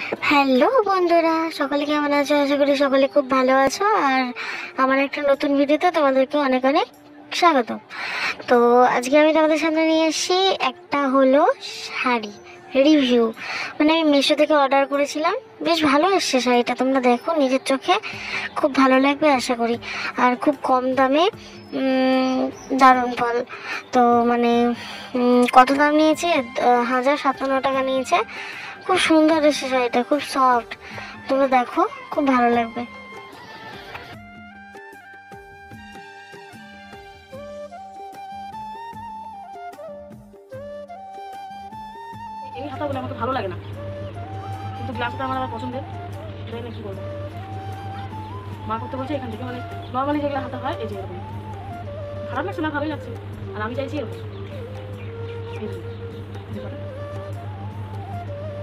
Hello বন্ধুরা, সকলে কেমন আছো? আশা করি সকলে খুব ভালো আছো। আর আমার একটা নতুন ভিডিওতে তোমাদেরকে অনেক অনেক স্বাগত। তো আজকে আমি তোমাদের সামনে নিয়ে এসেছি একটা হলো শাড়ি রিভিউ। মানে আমি মিশো থেকে অর্ডার করেছিলাম, বেশ ভালো এসছে শাড়িটা। তোমরা দেখো নিজের চোখে, খুব ভালো লাগবে আশা করি। আর খুব কম দামে, দারুণ ফল। তো মানে কত দাম নিয়েছে? 1057 টাকা নিয়েছে। খুব সুন্দর এসেছে শাড়িটা, খুব সফট। তোমরা দেখো, খুব ভালো লাগবে। এই হাতাগুলো আমার তো ভালো লাগে না, কিন্তু গ্লাসটা আমার আবার পছন্দের। জানি না কি বলবো, মা করতে বলছে এখান থেকে। মানে নর্মালি যেগুলো হাতা হয় এই যে এরকম, খারাপ লাগছে না, ভালোই লাগছে। আর আমি চাইছি এরকম,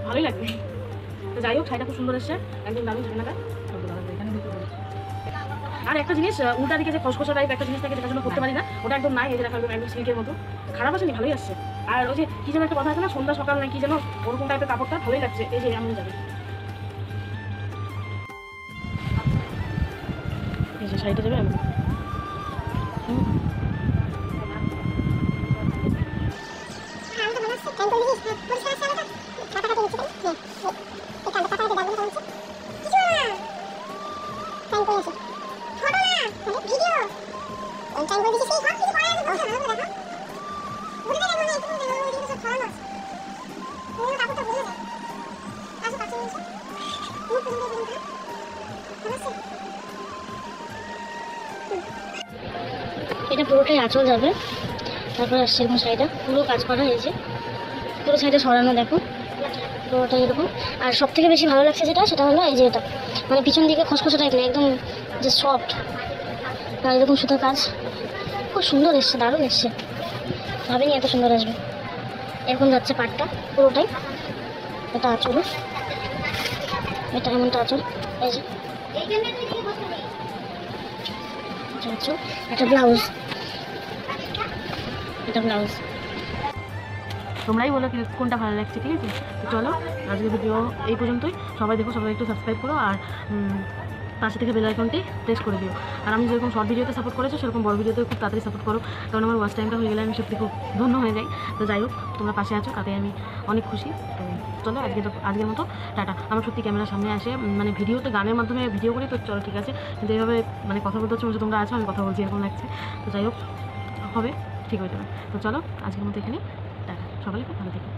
ভালোই লাগবে। তো যাই হোক, শাড়িটা খুব সুন্দর এসছে, একদম দামি ঝামেলাটা। আর একটা জিনিস, উল্টা দিকে যে খসখসা টাইপ একটা জিনিস থাকে যেটার জন্য করতে পারি না, ওটা একদম নাই। এই যে একদম সিল্কের মতো, খারাপ আসেনি, ভালোই আসছে। আর ওই যে কি যেন একটা কথা আছে না, সন্ধ্যা সকাল না কি যেন, ওরকম টাইপের কাপড়টা ভালোই লাগছে। এই যে এমন যাবে, এই যে শাড়িটা যাবে এমন। এটা পুরোটাই আঁচল যাবে, তারপর আসছে এরকম শাড়িটা পুরো কাজ করা হয়েছে, পুরো শাড়িটা সরানো দেখো, পুরোটা এরকম। আর সব থেকে বেশি ভালো লাগছে যেটা, সেটা হলো এই যে এটা, মানে পিছন দিকে খসখসা টাইপ না, একদম যে সফট। আর এরকম সুতোর কাজ, খুব সুন্দর এসছে, দারুণ এসছে, ভাবিনি এত সুন্দর আসবে। এরকম যাচ্ছে পাটটা পুরোটাই। এটা আঁচল, এটা এমনটা আঁচল, এই যে আঁচল। এটা ব্লাউজ, এটা ব্লাউজ। তোমরাই বলো কোনটা ভালো লাগছে, ঠিক আছে? তো চলো, আজকের ভিডিও এই পর্যন্তই। সবাই দেখো, সবাই একটু সাবস্ক্রাইব করো, আর পাশে থেকে বেল আইকনটি প্রেস করে দিও। আর আমি যেরকম শর্ট ভিডিওতে সাপোর্ট করেছো, সেরকম বড় ভিডিওতে খুব তাড়াতাড়ি সাপোর্ট করো, কারণ আমার ওয়াচ টাইমটা হয়ে গেলে আমি সত্যি খুব ধন্য হয়ে যাই। তো যাই হোক, তোমরা পাশে আছো, তাতে আমি অনেক খুশি। তো চলো, আজকের মতো টাটা। আমার সত্যি ক্যামেরার সামনে আসে, মানে ভিডিওতে গানের মাধ্যমে ভিডিও করি, তো চলো ঠিক আছে, কিন্তু এইভাবে মানে কথা বলতে হচ্ছে, তোমরা আছো, আমি কথা বলছি এরকম লাগছে। তো যাই হোক, হবে, ঠিক হয়ে যাবে। তো চলো, আজকের মতো এখানে টাটা, সকালে খুব ভালো থেকো।